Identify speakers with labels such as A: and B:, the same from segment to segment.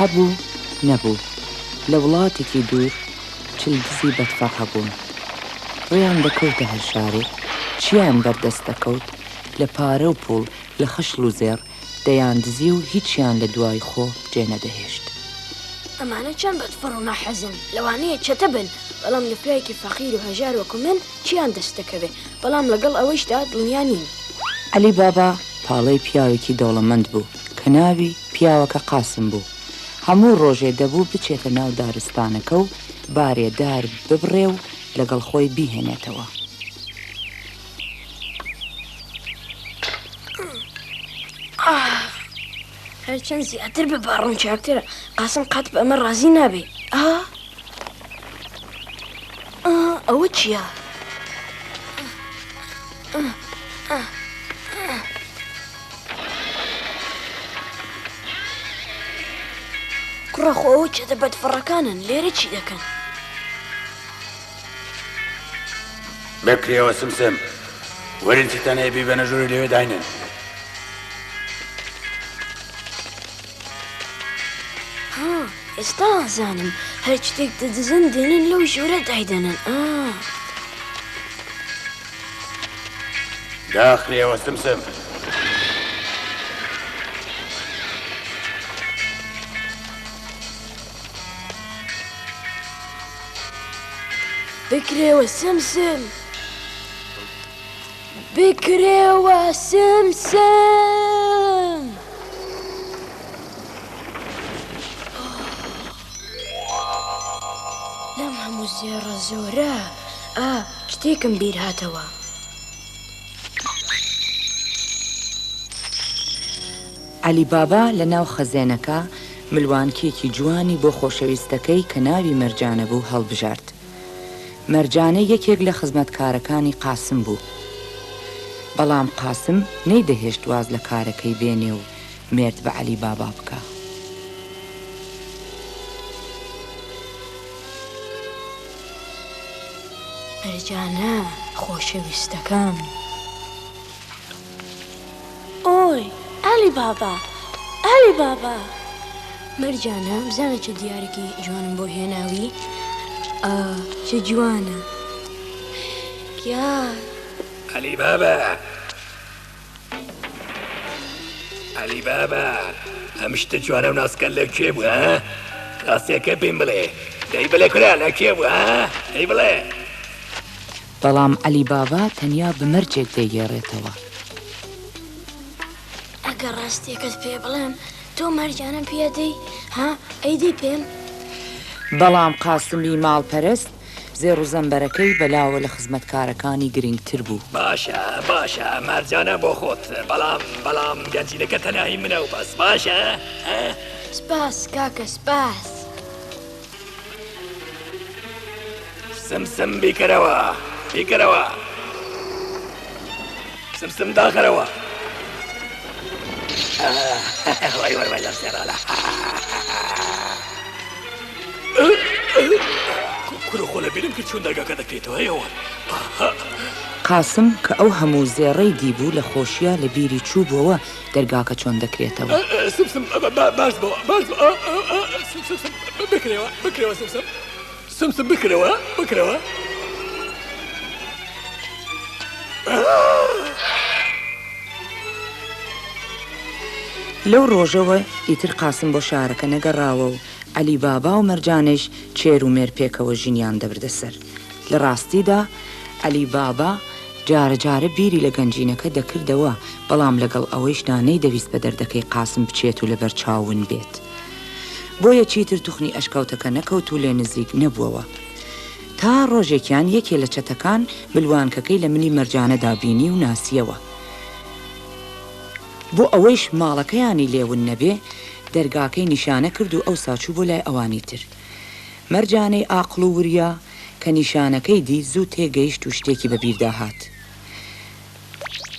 A: هەبوو نەبوو لە وڵاتێکی دوور چل دزی بەدفەق هەبوون. ڕێیان دەکەوتە هەر شارێک، چیان بەردەست دەکەوت لە پارە و پوڵ لە خەشڵ و زێر دەیان دزی و هیچیان لە دوای خۆ جێ نەدەهێشت.
B: ئەمانە چەند بەدفەڕ و ناحەزن، لەوانەیە چەتە بن، بەڵام لە پیاوێکی فەقیر و هەژار وەکو من چیان دەست دەکەوێت، بەڵام لەگەڵ ئەوەشدا دڵنیا نین.
A: عەلی بابا پاڵەی پیاوێکی دەوڵەمەند بوو کە ناوی پیاوەکە قاسم بوو. هەموو ڕۆژێ دەبوو بچێتە ناو دارستانەکە و بارێدار ببڕێ و لەگەڵ خۆی بیهێنێتەوە.
B: هەرچەند زیاتر بە باڕوون چاکترە، قاسم قەت بە ئەمە ڕازی نابێ. ئەوە چییە؟ کوڕەخۆ ئەوە چێتە بەدفەڕەکانن، لێرە چی دەکەن؟
C: بکرێەوە سمسم، وەرن چتەنەیەبی بە نەژووری لێوێ داینن.
B: ئێستا ئازانم هەر شتێک دەدزن دێنن لەو ژوورە دایدەنن.
C: داخرێەوە سمسم.
B: بکرێوە سمسم، بکرێوە سمسم. لەم هەموو زێڕە زۆرە شتێکم بیر هاتەوە.
A: عەلی بابا لە ناو خەزێنەکە ملوانکێکی جوانی بۆ خۆشەویستەکەی کە ناوی مەرجانە بوو هەڵبژارد. مەرجانە یەکێک لە خزمەتکارەکانی قاسم بوو، بەڵام قاسم نەیدەهێشت واز لە کارەکەی بێنێ و مرد بە عەلی بابا بکە.
B: مەرجانە خۆشەویستەکەم. ئۆی عەلی بابا، عەلی بابا. مەرجانە بزانە چه دیارێکی جوانم بۆ هێناوی؟ چه جوانە. گیان
C: عەلی بابا، عەلی بابا، ئەم شتە جوانە و ناسکەن لە کوێ بوو؟ ڕاستیەکە پێم بڵێ، دەی بڵێ کورا لە کوێ بوو؟ دەی بڵێ.
A: بەڵام عەلی بابا تەنیا بمەرجێک دەیگێڕێتەوە.
B: ئەگەر ڕاستیەکەت پێ بڵێم تۆ مەرجانەم پێدەی؟ ئەیدی پێم؟
A: بەڵام قاسمی ماڵپەرست زێڕ و زەمبەرەکەی بەلاوە لە خزمەتکارەکانی گرنگتر بوو.
C: باشە باشە، مەرجانە بۆ خۆت، بەڵام گەنجینەکە تەنایی منە و بەس. باشە؟
B: سپاس کاکە، سپاس.
C: سمسم بیکەرەوە، بیکەرەوە. سمسم داخەرەوە. وای وای وای لەم سێرانە. کورە خۆ لە بیرم کرد چۆن دەرگاکە دەکرێتەوە هەیەوە.
A: قاسم کە ئەو هەموو زێڕەی دیبوو لە خۆشیە لە بیری چوو بووەوە دەرگاکە چۆن دەکرێتەوە.
C: سمسم باش بۆ، باش بۆ. سمسم بکرێەوە، بکرێەوە سمسم. سمسم بکرەوە، بکرەوە.
A: لەو ڕۆژەوە ئیتر قاسم بۆ شارەکە نەگەڕاوە و عەلی بابا و مەرجانەش چێر و مێر پێکەوە ژینیان دەبردەسەر. لە ڕاستیدا عەلی بابا جارە جارە بیری لە گەنجینەکە دەکردەوە، بەڵام لەگەڵ ئەوەیش نانەی دەویست بە دەردەکەی قاسم بچێت و لەبەر چاون بێت. بۆیە چیتر توخنی ئەشکەوتەکە نەکەوت و لێ نزیک نەبووەوە. تا ڕۆژێکیان یەکێ لە چەتەکان ملوانکەکەی لە منی مەرجانەدا بینی و ناسیەوە. بۆ ئەوەیش ماڵەکەیانی لێون نەبێ دەرگاکەی نیشانە کرد و ئەو ساچوو بۆ لای ئەوانی تر. مەرجانەی ئاقڵ و وریا کە نیشانەکەی دی زوو تێگەیشت و شتێکی بەبیردا هات.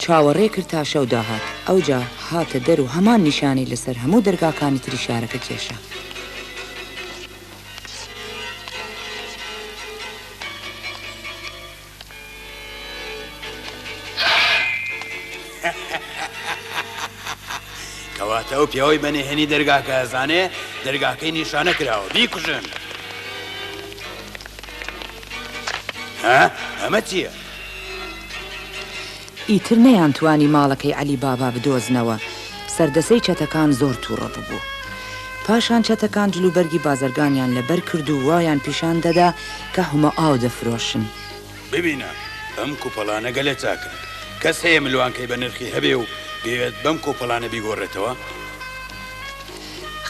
A: چاوەڕێ کرد تا شەو داهات، ئەوجا هاتە دەر و هەمان نیشانەی لەسەر هەموو دەرگاکانی تری شارەکە کێشە.
C: کەواتە ئەو پیاوەی بەنێهێنی دەرگاکە ئەزانێ
D: دەرگاکەی نیشانە کراوە بیکوژن ها ئەمە چییە؟
A: ئیتر نەیانتوانی ماڵەکەی عەلی بابا بدۆزنەوە سەردەسەی چەتەکان زۆر تووڕە بوو پاشان چەتەکان جلوبەرگی بازرگانیان لەبەر کرد و وایان پیشان دەدا کە هەموو ئاو دەفرۆشن
D: ببینە ئەم کوپەڵانە گەلە چاکن کەس هەیە ملوانکەی بە نرخی هەبێ و بێت بەم کۆپەڵانە بیگۆڕێتەوە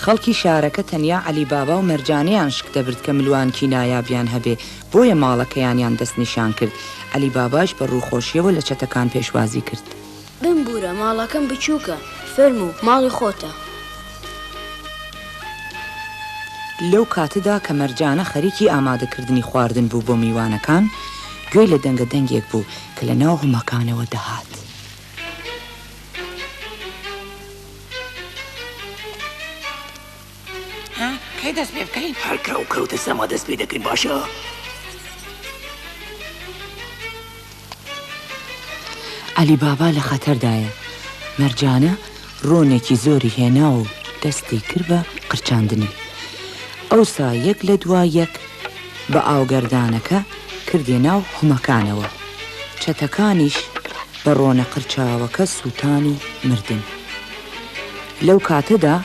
A: خەڵکی شارەکە تەنیا عەلی بابا و مەرجانەیان شک دەبرد کە ملوانکی نایابیان هەبێ بۆیە ماڵەکەیانیان دەست نیشان کرد عەلی باباش بە ڕووخۆشیەوە لە چەتەکان پێشوازی کرد
B: بمبورە ماڵەکەم بچووکە فەرموو ماڵی خۆتە
A: لەو کاتەدا کە مەرجانە خەریکی ئامادەکردنی خواردن بوو بۆ میوانەکان گوێی لە دەنگە دەنگێک بوو کە لە ناو هەمەکانەوە دەهات
E: کەی دەست پێ بکەین
C: هەرکە و کەوتە سەما دەست پێ دەکەین باشە
A: عەلی بابا لە خەتەردایە مەرجانە ڕۆنێکی زۆری هێنا و دەستی کرد بە قرچاندنی ئەوسا یەک لە دوای یەک بە ئاوگەردانەکە کردێ ناو هەمەکانەوە چەتەکانیش بە ڕۆنە قرچاوەکە سووتانی مردن لەو کاتەدا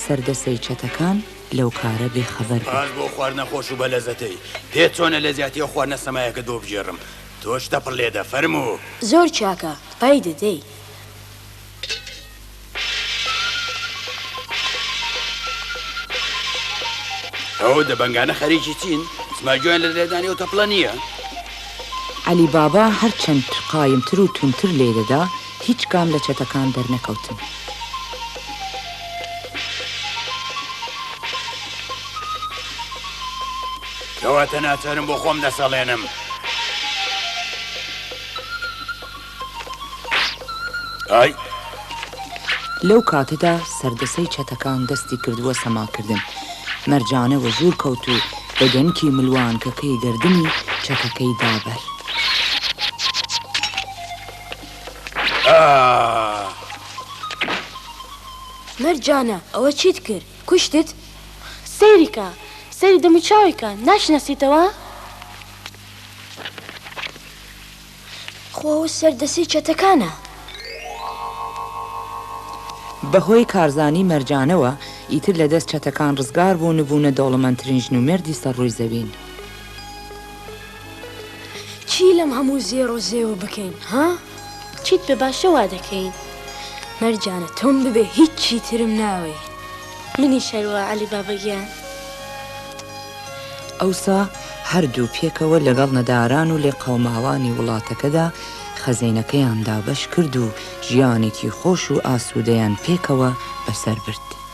A: سەردەسەی چەتەکان لەو کارە بێخەبەر بوو
D: ئاز بۆ خوارد نەخۆش و بەلەزەتەی پێ چۆنە لە زیاتیە خواردنە سەمایەکە دۆ بژێڕم تۆش دەپڕ لێدە فەرموو
B: زۆر چاکە پای دەدەی
D: ئەو دەبەنگانە خەریکی چین سماگویان لە لێدانی و تەپڵە نییە
A: عەلی بابا هەرچەند قایمتر و تونتر لێدەدا هیچ کام لە چەتەکان دەرنەکەوتن
D: کەواتە ناچارم بۆ خۆم دەسەڵێنم ئای
A: لەو کاتەدا سەردەسەی چەتەکان دەستی کردووە سەماکردن مەرجانەوە ژوور کەوت و بە دەنکی ملوانکەکەی گردنی چەتەکەی دابەر
B: مەرجانە ئەوە چیت کرد کوشتت
F: سەیریکە سەری دەموچاویکە ناشناسیتەوە
B: خۆ سەردەسی چەتەکانە
A: بەهۆی کارزانی مەرجانەوە ئیتر لە دەست چەتەکان ڕزگار بوو نبوونە دەوڵەمەندترین ژنومێردی سەرڕووی زەوین
B: چی لەم هەموو زێڕ و زێوە بکەین ها؟
F: چیت بە باشەوا دەکەین
B: مەرجانە تۆم ببێ هیچ چیترم ناوێ
F: منی شەروە عەلی بابەگیان
A: ئەوسا هەردوو پێکەوە لەگەڵ نەداران و لێ قەوماوانی وڵاتەکەدا خەزینەکەیان دابەش کرد و ژیانێکی خۆش و ئاسوودەیان پێکەوە بەسەر برد